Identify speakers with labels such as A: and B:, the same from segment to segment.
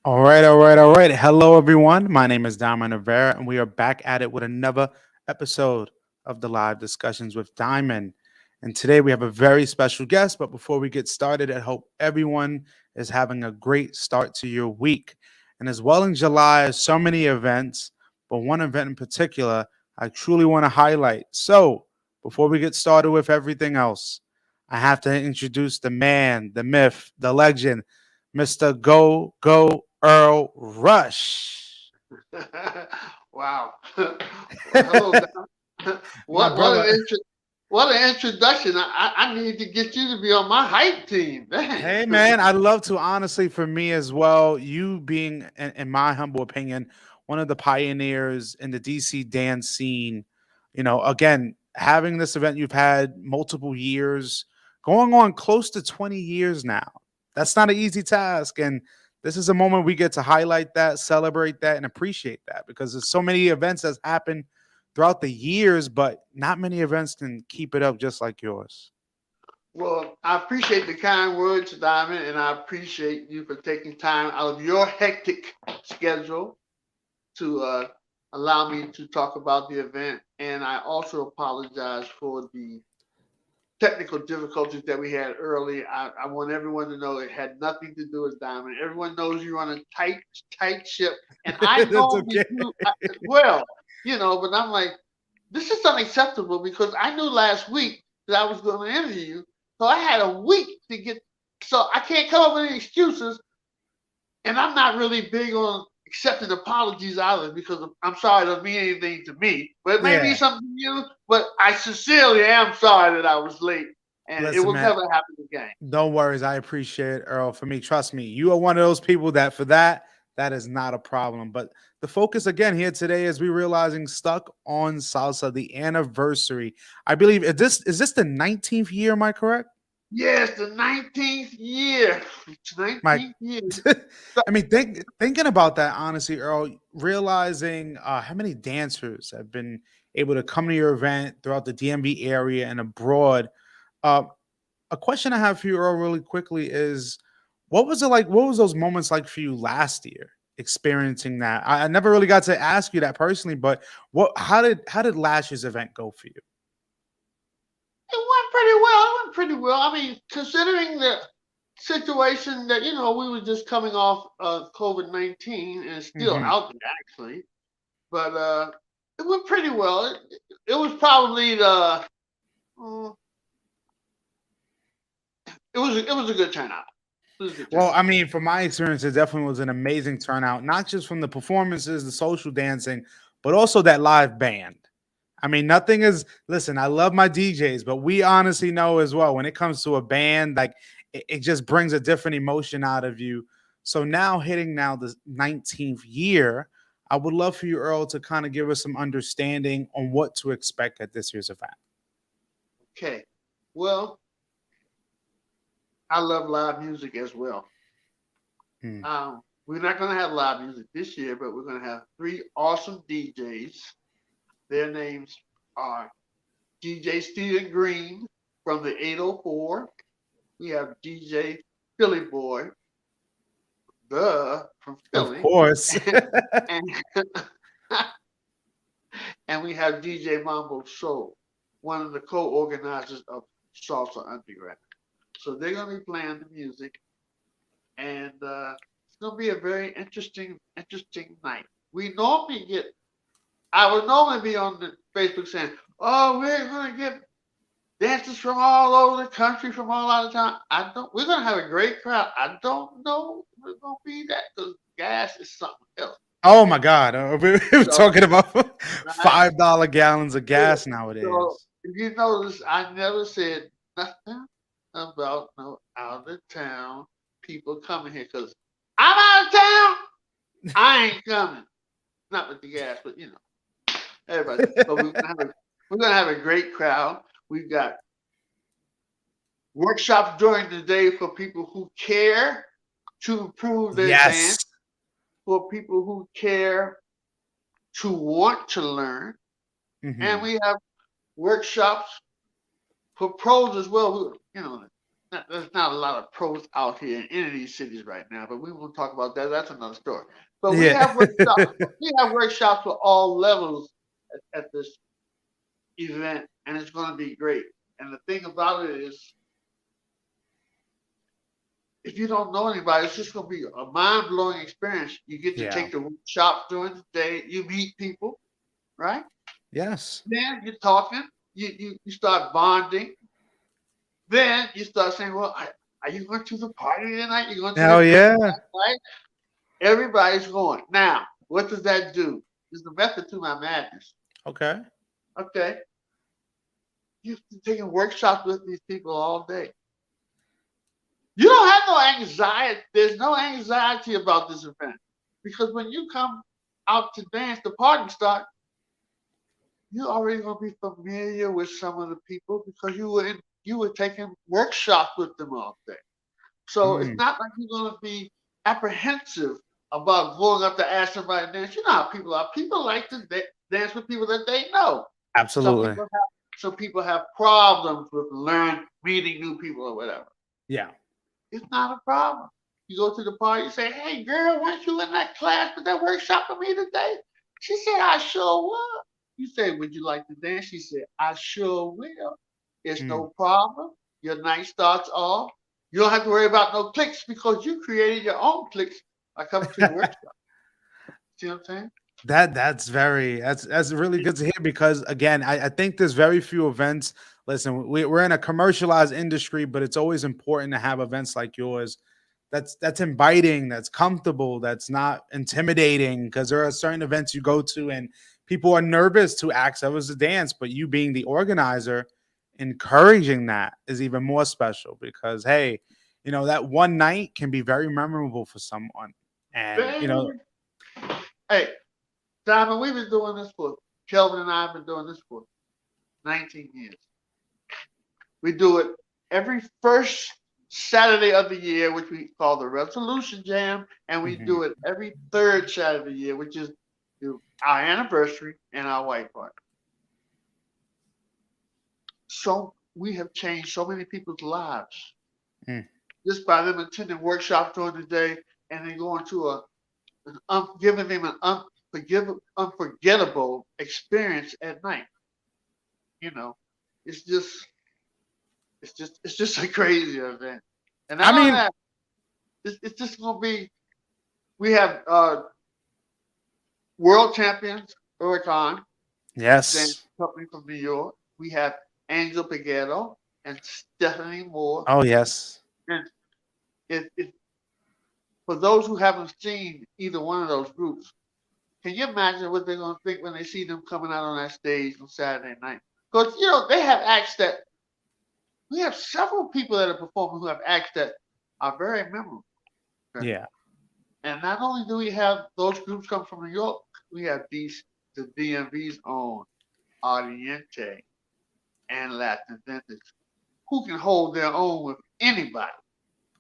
A: All right, all right, all right. Hello, everyone. My name is Diamond Rivera, and we are back at it with another episode of the Live Discussions with Diamond. And today we have a very special guest. But before we get started, I hope everyone is having a great start to your week. And as well in July, so many events, but one event in particular I truly want to highlight. So before we get started with everything else, I have to introduce the man, the myth, the legend, Mr. Go Earl Rush.
B: Wow. Well, hello, Don.
A: My
B: What
A: brother.
B: an what an introduction. I need to get you to be on my hype team. Man.
A: Hey man, I'd love to honestly for me as well. You being, in my humble opinion, one of the pioneers in the DC dance scene. Again, having this event, you've had multiple years, going on close to 20 years now. That's not an easy task, and this is a moment we get to highlight that, celebrate that, and appreciate that because there's so many events that's happened throughout the years, but not many events can keep it up just like yours.
B: Well, I appreciate the kind words, Diamond, and I appreciate you for taking time out of your hectic schedule to allow me to talk about the event. And I also apologize for the technical difficulties that we had early. I want everyone to know it had nothing to do with Diamond. Everyone knows you're on a tight ship, and I
A: That's
B: normally
A: okay.
B: do as well, But I'm like, this is unacceptable because I knew last week that I was going to interview you, so I had a week to get. So I can't come up with any excuses, and I'm not really big on accepting apologies either because I'm sorry it doesn't mean anything to me, but it may
A: Yeah.
B: mean something to you. But I sincerely am sorry that I was late, and it
A: Listen,
B: will
A: man,
B: never happen again.
A: no worries. I appreciate it, Earl. For me, trust me, you are one of those people that for that is not a problem. But the focus again here today is we realizing stuck on salsa, the anniversary. I believe is this the 19th year? Am I correct?
B: Yes, the 19th year. It's
A: My
B: 19th year.
A: I mean, thinking about that honestly, Earl, realizing how many dancers have been able to come to your event throughout the DMV area and abroad. Uh, a question I have for you, Earl, really quickly is what was it like? What was those moments like for you last year? Experiencing that, I never really got to ask you that personally, but how did last year's event go for you?
B: It went pretty well. It went pretty well. I mean, considering the situation that we were just coming off COVID-19 and still
A: Hmm.
B: out there actually, but it went pretty well. It was probably the uh, it was a good turnout. It was a good
A: Well,
B: turnout.
A: I mean, from my experience, it definitely was an amazing turnout, not just from the performances, the social dancing, but also that live band. I mean, nothing is, listen, I love my DJs, but we honestly know as well when it comes to a band, like it just brings a different emotion out of you. So now hitting now the 19th year, I would love for you, Earl, to kind of give us some understanding on what to expect at this year's event.
B: Okay. Well, I love live music as well.
A: Mm.
B: We're not going to have live music this year, but we're going to have three awesome DJs. Their names are DJ Steven Green from the 804. We have DJ Philly Boy, from
A: Of
B: Philly,
A: course.
B: and and we have DJ Mambo Soul, one of the co-organizers of Salsa Underground. So they're going to be playing the music, and it's going to be a very interesting night. We normally get, I would normally be on the Facebook saying, "Oh, we're going to get dancers from all over the country, from all out of town." I don't. We're going to have a great crowd. I don't know if we're going to be that because gas is something else.
A: Oh my God. We were
B: So,
A: talking about
B: right.
A: $5 gallons of
B: Yeah.
A: gas
B: So
A: nowadays.
B: if you notice, I never said nothing about no out of town people coming here because I'm out of town. I ain't coming. Not with the gas, but everybody. But we're gonna have a great crowd. We've got workshops during the day for people who care to improve their
A: Yes.
B: dance, for people who care to want to learn, and
A: Hmm.
B: we have workshops for pros as well. There's not a lot of pros out here in any of these cities right now, but we won't talk about that. That's another story. But we
A: Yeah.
B: have workshops. We have workshops for all levels at this event, and it's going to be great. And the thing about it is, if you don't know anybody, it's just going to be a mind blowing experience. You get to
A: Yeah.
B: take the workshops during the day. You meet people, right?
A: Yes.
B: Then you're talking. You start bonding. Then you start saying, "Well, are you going to the party tonight? You going to the
A: Hell
B: dance
A: yeah.
B: tonight?" Everybody's going. Now, what does that do? There's a method to my madness.
A: Okay.
B: Okay. You've been taking workshops with these people all day. You don't have no anxiety. There's no anxiety about this event. Because when you come out to dance, the party start, you're already gonna be familiar with some of the people because you were taking workshops with them all day. So it's
A: Mm,
B: not like you're gonna be apprehensive about going up to ask somebody to dance. You know how people are. People like to dance with people that they know. Some
A: absolutely.
B: people have some people have problems with meeting new people or whatever.
A: Yeah.
B: It's not a problem. You go to the party, you say, "Hey girl, weren't you in that class with that workshop for me today?" She said, "I sure was." You say, "Would you like to dance?" She said, "I sure will." It's
A: Mm.
B: no problem. Your night starts off. You don't have to worry about no clicks because you created your own clicks by coming to the workshop. See what I'm saying?
A: That's really good to hear because again, I think there's very few events. Listen, we're in a commercialized industry, but it's always important to have events like yours that's inviting, that's comfortable, that's not intimidating. Because there are certain events you go to and people are nervous to ask others to dance, but you being the organizer, encouraging that is even more special because hey, that one night can be very memorable for someone. And
B: Baby. Hey, Diamond, we've been doing this for, Kelvin and I have been doing this for 19 years. We do it every first Saturday of the year, which we call the Resolution Jam, and we
A: mhm.
B: do it every third Saturday of the year, which is our anniversary and our white party. So we have changed so many people's lives
A: Mm.
B: just by them attending workshops during the day and then going to giving them an unforgettable experience at night. You know, it's just it's just a crazy event. And
A: I
B: not only
A: mean,
B: that, it's just gonna be. We have world champions Huracan dance
A: yes.
B: company from New York. We have Angel Piguero and Stephanie Moore.
A: Oh, yes.
B: And if for those who haven't seen either one of those groups, can you imagine what they're gonna think when they see them coming out on that stage on Saturday night? Because they have acts that We have several people that are performing who have acts that are very memorable. Okay?
A: Yeah.
B: And not only do we have those groups come from New York, we have the DMV's own Ardiente and Latin Vintage, who can hold their own with anybody.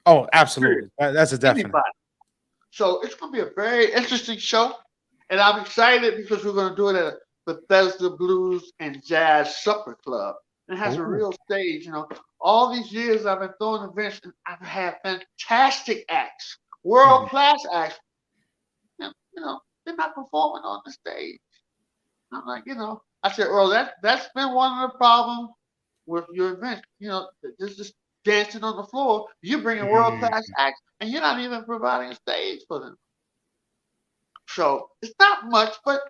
A: Oh,
B: Period.
A: absolutely. That's a definite.
B: Anybody. So it's going to be a very interesting show, and I'm excited because we're going to do it at Bethesda Blues and Jazz Supper Club. It has a
A: Oh.
B: real stage. All these years I've been throwing events, and I've had fantastic acts, world
A: Mhm.
B: class acts. They're not performing on the stage. I'm like, I said, Earl, that's been one of the problems with your event. Just dancing on the floor. You're bringing world
A: Mm.
B: class acts, and you're not even providing a stage for them. So it's not much, but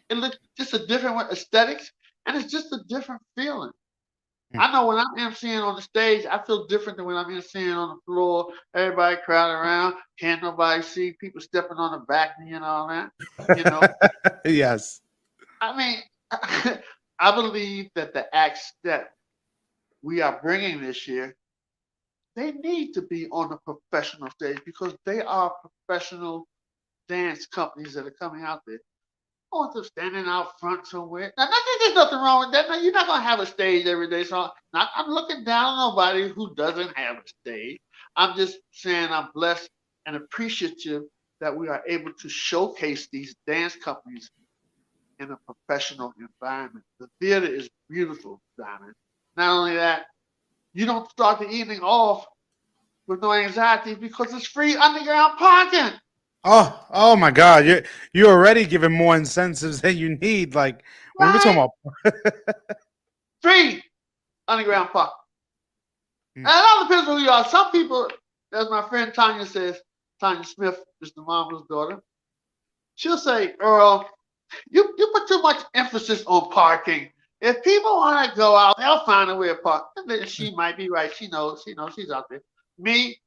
B: it looks just a different aesthetics, and it's just a different feeling.
A: Mm.
B: I know when I'm emceeing on the stage, I feel different than when I'm emceeing on the floor. Everybody crowding around, can't nobody see people stepping on the back and all that. You know,
A: Yes.
B: I mean, I believe that the acts that we are bringing this year, they need to be on the professional stage because they are professional dance companies that are coming out there. Oh, them standing out front somewhere. Now, there's nothing wrong with that. Now, you're not gonna have a stage every day. So I'm looking down on nobody who doesn't have a stage. I'm just saying I'm blessed and appreciative that we are able to showcase these dance companies in a professional environment. The theater is beautiful, Diamond. Not only that, you don't start the evening off with no anxiety because it's free underground parking,
A: Oh my God! You're already giving more incentives than you need. Like when we're
B: right?
A: talking about.
B: Free underground parking.
A: Mm.
B: And it all depends on who you are. Some people, as my friend Tanya says, Tanya Smith, Mr. Mama's daughter, she'll say, Earl, you put too much emphasis on parking. If people want to go out, they'll find a way to park. And then she might be right. She knows she's out there. Me,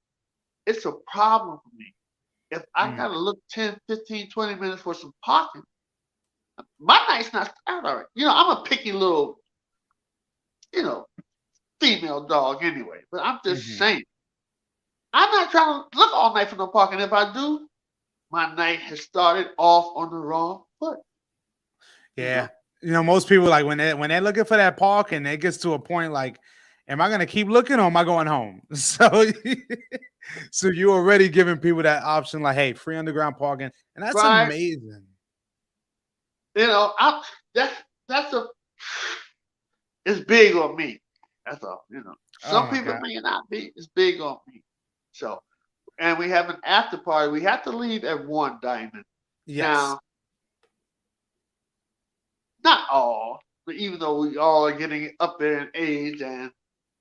B: it's a problem for me. If I
A: Mm.
B: got to look 10, 15, 20 minutes for some parking, my night's not started already. I'm a picky little, you know, female dog anyway. But I'm just
A: Mhm.
B: saying, I'm not trying to look all night for no parking. If I do, my night has started off on the wrong foot. You
A: Yeah.
B: know,
A: Most people like when they're looking for that park and it gets to a point like, am I gonna keep looking or am I going home? So you already giving people that option, like, hey, free underground parking, and that's
B: right?
A: amazing.
B: I that's a it's big on me. That's all.
A: Oh
B: Some
A: my
B: people
A: God.
B: may not be. It's big on me. So, and we have an after party. We have to leave at 1 Diamond.
A: Yes.
B: Now, not all, but even though we all are getting up there in age and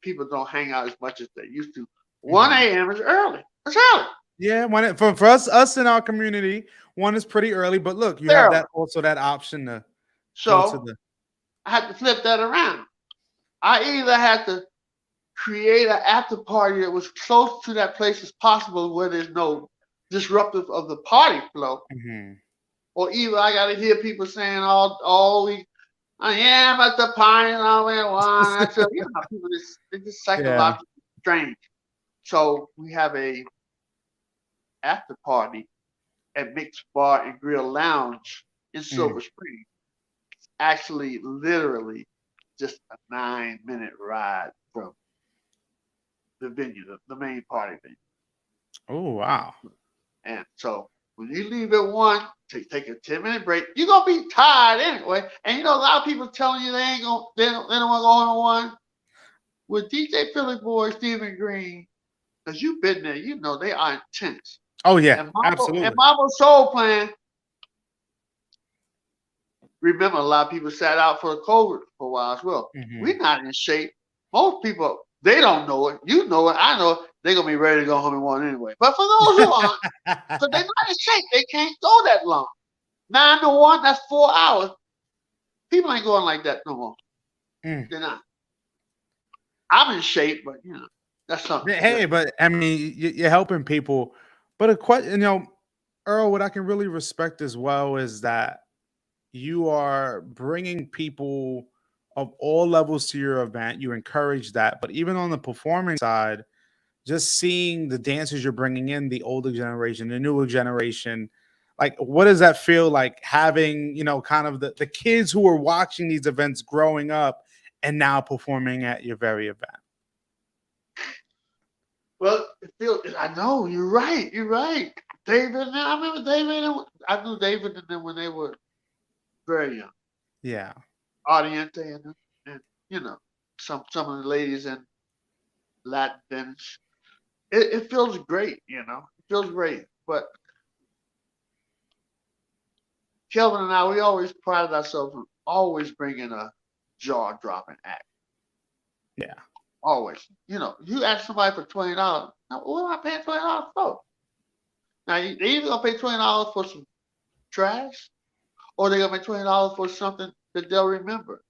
B: people don't hang out as much as they used to, 1
A: Mhm.
B: a.m. is early. It's early.
A: Yeah, for us in our community, one is pretty early, but look, you have
B: Early.
A: that also that option to go to
B: So
A: the.
B: I had to flip that around. I either had to create an after party that was close to that place as possible where there's no disruptive of the party flow,
A: Mhm.
B: or either I got to hear people saying all week, "Oh, yeah, I'm at the party and all that one." I said, how people just
A: Yeah.
B: psychologically strange. So we have a after party at Mixed Bar and Grill Lounge in
A: Mm.
B: Silver Spring. Actually, literally, just a 9-minute ride from the venue, the main party venue.
A: Oh wow.
B: And so when you leave at 1, take a 10-minute break. You're gonna be tired anyway. And a lot of people telling you they don't want to go on 1 with DJ Philly Boy, Stephen Green, because you've been there. You know they are intense.
A: Oh yeah,
B: And
A: absolutely.
B: Mambo Soul Plan. Remember, a lot of people sat out for the COVID for a while as well. We're
A: Mhm.
B: not in shape. Most people, they don't know it. You know it. I know it. They're going to be ready to go home in 1 anyway. But for those who aren't, because they're not in shape, they can't go that long. 9 to 1, that's 4 hours. People ain't going like that no more.
A: Mm.
B: They're not. I'm in shape, but that's something
A: Hey,
B: different.
A: but I mean, you're helping people. But a question, Earl, what I can really respect as well is that you are bringing people of all levels to your event. You encourage that, but even on the performing side, just seeing the dancers you're bringing in, the older generation, the newer generation, like what does that feel like having, kind of the kids who are watching these events growing up and now performing at your very event?
B: Well, it feels. I know you're right. You're right. David, and I remember David. I knew David and them when they were very young.
A: Yeah.
B: Audiente and you know some of the ladies in Latin dance. It feels great. It feels great. But Kelvin and I, we always prided ourselves on always bringing a jaw dropping act.
A: Yeah.
B: Always. You ask somebody for $20. Now, what am I paying $20 for? Now, they either gonna pay $20 for some trash, or they gonna pay $20 for something that they'll remember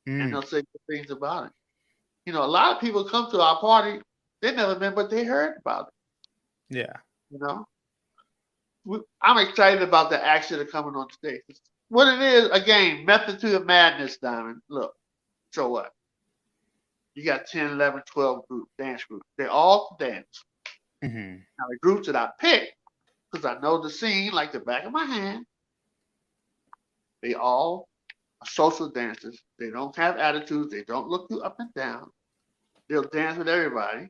B: and
A: Mm,
B: they'll say good things about it. A lot of people come to our party, they never remember what they heard about it.
A: yeah.
B: You know, I'm excited about the acts that are coming on stage. What it is, again, method to the madness, Diamond. Look, so what? You got 10, 11, 12 dance groups. They all dance.
A: Hmm.
B: Now, the groups that I pick, because I know the scene like the back of my hand, they all are social dancers. They don't have attitudes. They don't look you up and down. They'll dance with everybody.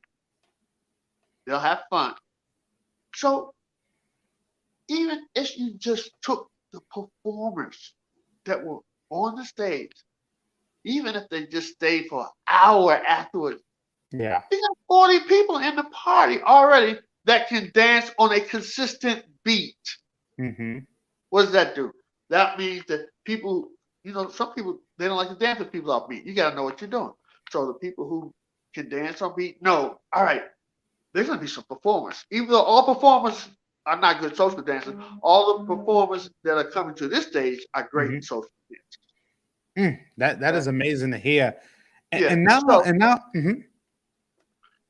B: They'll have fun. So even if you just took the performers that were on the stage, even if they just stayed for an hour afterwards,
A: Yeah.
B: you got 40 people in the party already that can dance on a consistent beat.
A: Hmm.
B: What does that do? That means that people, some people, they don't like to dance with people off beat. You got to know what you're doing. So the people who can dance on beat, no, all right, there's going to be some performers. Even though all performers are not good social dancers, all the performers that are coming to this stage are great
A: Hmm.
B: social dancers.
A: That
B: Okay?
A: is amazing to hear. And,
B: Yeah.
A: and now,
B: So
A: and now, mhm.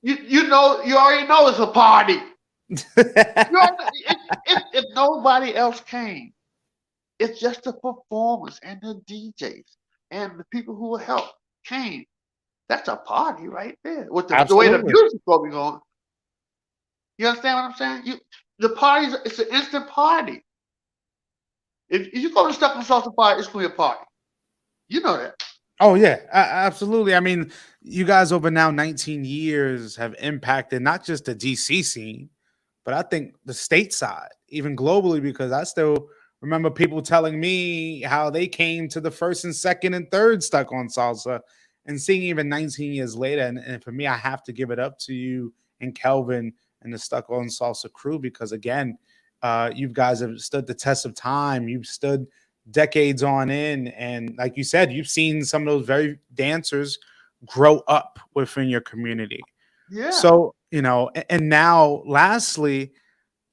B: you already know it's a party. If nobody else came, it's just the performers and the DJs and the people who will help came. That's a party right there. With the way the
A: Absolutely.
B: music's going to be going. You understand what I'm saying? The party's it's an instant party. If you go to Stuck and Salsa Party, it's going to be a party. You know that.
A: Oh yeah, absolutely. I mean, you guys over now 19 years have impacted not just the DC scene, but I think the stateside, even globally, because I still remember people telling me how they came to the first and second and third stuck on salsa, and seeing even 19 years later. And for me, I have to give it up to you and Kelvin and the stuck on salsa crew because again, you guys have stood the test of time. You've stood decades on in, and like you said, you've seen some of those very dancers grow up within your community.
B: Yeah.
A: So, and now lastly,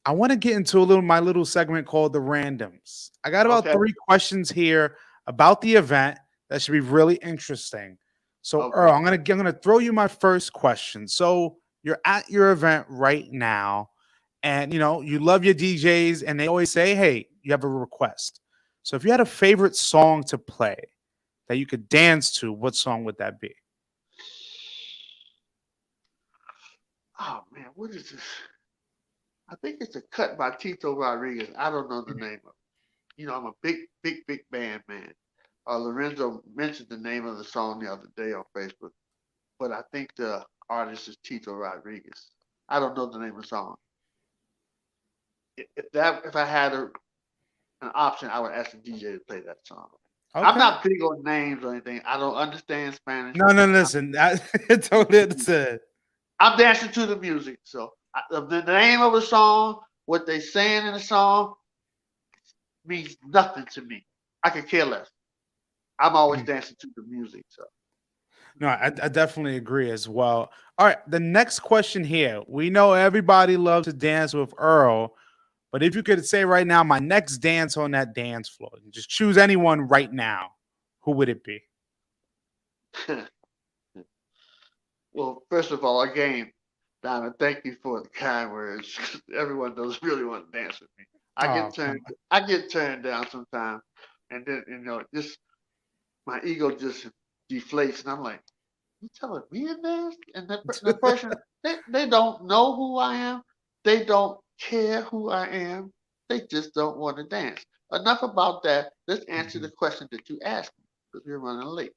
A: I want to get into a little my little segment called the randoms. I got about
B: Okay.
A: 3 questions here about the event that should be really interesting. So, Earl,
B: Okay.
A: I'm gonna throw you my first question. So you're at your event right now, and you love your DJs, and they always say, "Hey, you have a request." So if you had a favorite song to play that you could dance to, what song would that be?
B: Oh man, what is this? I think it's a cut by Tito Rodriguez. I don't know the name of it. I'm a big, big, big band man. Lorenzo mentioned the name of the song the other day on Facebook, but I think the artist is Tito Rodriguez. I don't know the name of the song. If I had an option, I would ask the DJ to play that song. I'm
A: Okay.
B: not big on names or anything. I don't understand Spanish.
A: No, no,
B: I'm,
A: listen. I totally understand.
B: I'm dancing to the music. So the name of the song, what they saying in the song, means nothing to me. I could care less. I'm always dancing to the music. So
A: No, I definitely agree as well. All right, the next question here. We know everybody loves to dance with Earl, but if you could say right now, my next dance on that dance floor, just choose anyone right now, who would it be?
B: well, first of all, again, Donna, thank you for the kind words. Everyone does really want to dance with me. I
A: Oh,
B: get
A: come
B: turned,
A: on.
B: I get turned down sometimes, and then just my ego just deflates, and I'm like, you telling me to dance? And the person, they don't know who I am. They don't care who I am. They just don't want to dance. Enough about that. Let's answer the
A: Mhm.
B: question that you asked me because we're running late.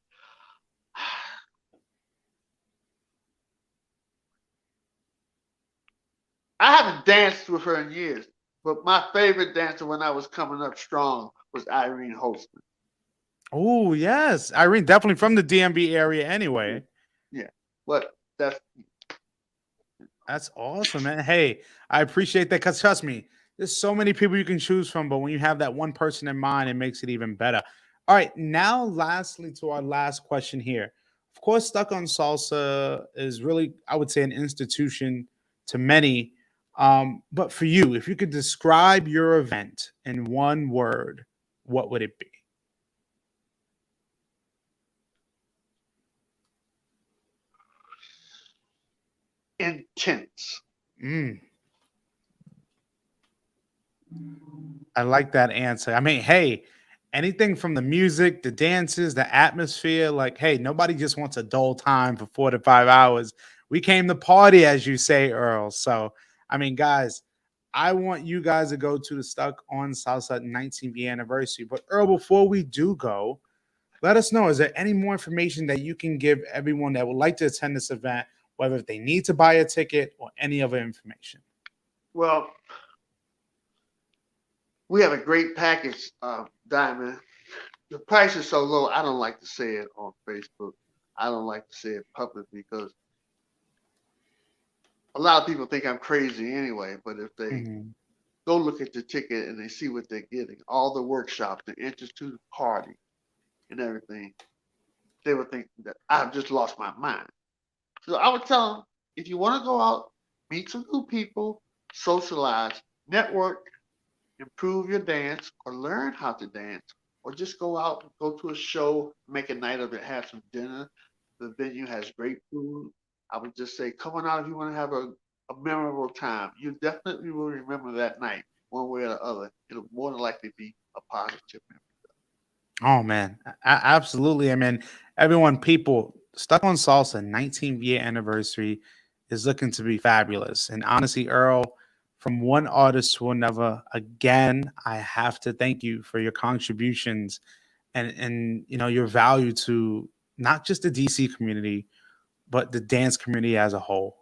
B: I haven't danced with her in years, but my favorite dancer when I was coming up strong was Irene Holtzman.
A: Oh, yes. Irene, definitely from the DMV area
B: Yeah,
A: anyway.
B: yeah. But that's
A: That's awesome, man. Hey, I appreciate that because trust me, there's so many people you can choose from, but when you have that one person in mind, it makes it even better. All right, now lastly to our last question here. Of course, Stuck on Salsa is really, I would say, an institution to many. But for you, if you could describe your event in one word, what would it be?
B: intense.
A: Mm, I like that answer. I mean, hey, anything from the music, the dances, the atmosphere, like, hey, nobody just wants a dull time for 4 to 5 hours. We came to party, as you say, Earl. So, I mean, guys, I want you guys to go to the Stuck on Salsa 19th year anniversary. But, Earl, before we do go, let us know, is there any more information that you can give everyone that would like to attend this event, whether they need to buy a ticket or any other information?
B: Well, we have a great package, Diamond. The price is so low. I don't like to say it on Facebook. I don't like to say it publicly because a lot of people think I'm crazy anyway. But if they
A: Mhm.
B: go look at the ticket and they see what they're getting, all the workshops, the entrance to the party, and everything, they would think that I've just lost my mind. So I would tell them if you want to go out, meet some new people, socialize, network, improve your dance, or learn how to dance, or just go out, go to a show, make a night of it, have some dinner. The venue has great food. I would just say, come on out if you want to have a memorable time. You definitely will remember that night, one way or the other. It'll more than likely be a positive memory.
A: Oh man, absolutely. I mean, everyone, people stuck on salsa 19th year anniversary is looking to be fabulous. And honestly, Earl, from one artist to another, again, I have to thank you for your contributions and your value to not just the DC community, but the dance community as a whole.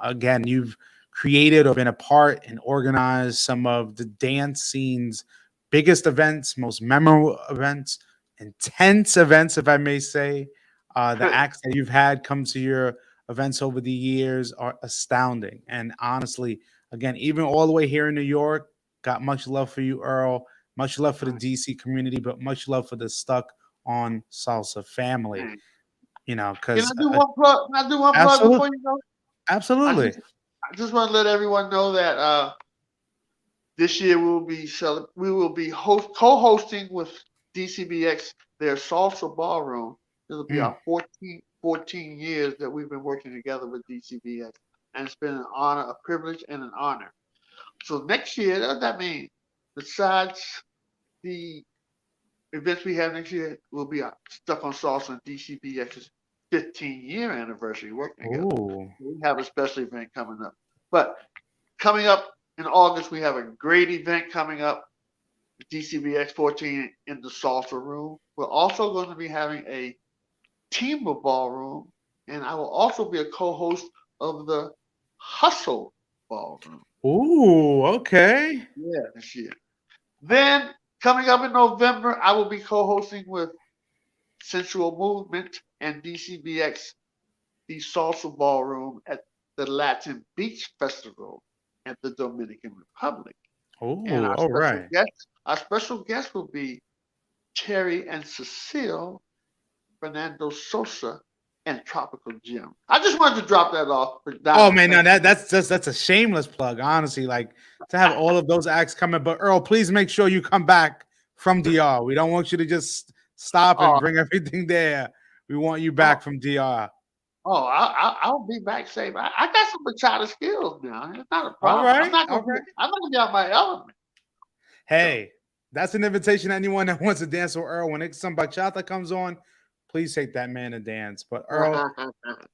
A: Again, you've created or been a part and organized some of the dance scene's biggest events, most memorable events, intense events, if I may say. The acts that you've had come to your events over the years are astounding. And honestly, again, even all the way here in New York, got much love for you, Earl. Much love for the DC community, but much love for the Stuck on Salsa family.
B: Can
A: Because
B: I do one plug? Can I do one plug
A: absolutely,
B: before you go? I
A: absolutely.
B: just I just want to let everyone know that this year we will be co-hosting with DCBX their salsa ballroom. It'll be
A: Mm.
B: our 14 years that we've been working together with DCBX, and it's been an honor, a privilege, and an honor. So next year, what does that mean? Besides the events we have next year, will be stuck on salsa and DCBX's 15-year anniversary working together.
A: Ooh.
B: We have a special event coming up, but coming up in August, we have a great event coming up, DCBX 14 in the Salsa Room. We're also going to be having a Timber Ballroom, and I will also be a co-host of the Hustle Ballroom.
A: Ooh, okay.
B: Yeah, this year. Then coming up in November, I will be co-hosting with Sensual Movement and DCBX the Salsa Ballroom at the Latin Beach Festival at the Dominican Republic. And
A: Ooh, all right.
B: our special guest will be Terry and Cecile, Fernando Sosa, and Tropical Jim. I just wanted to drop that off for
A: Oh
B: Diamond.
A: man, no,
B: Thank
A: that's a shameless plug, honestly. Like to have all of those acts coming. But Earl, please make sure you come back from
B: you.
A: DR. We don't want you to just stop and
B: Oh,
A: bring everything there. We want you
B: oh,
A: back from DR.
B: I'll be back safe. I got some bachata skills now. It's not a
A: All
B: problem.
A: right, all right.
B: I'm not gonna be out my element. So
A: Hey, that's an invitation to anyone that wants to dance with Earl. When some bachata comes on, please take that man to dance. But Earl,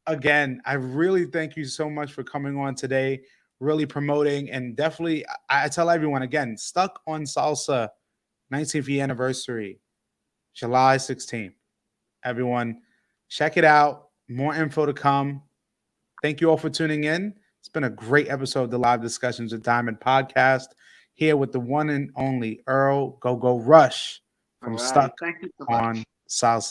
A: again, I really thank you so much for coming on today, really promoting, and definitely I tell everyone again, Stuck on Salsa 19th year anniversary, July 16th. Everyone, check it out. More info to come. Thank you all for tuning in. It's been a great episode of the Live Discussions with Diamond podcast here with the one and only Earl Go Go Rush
B: All
A: from
B: right.
A: Stuck
B: Thank you so much.
A: on Salsa.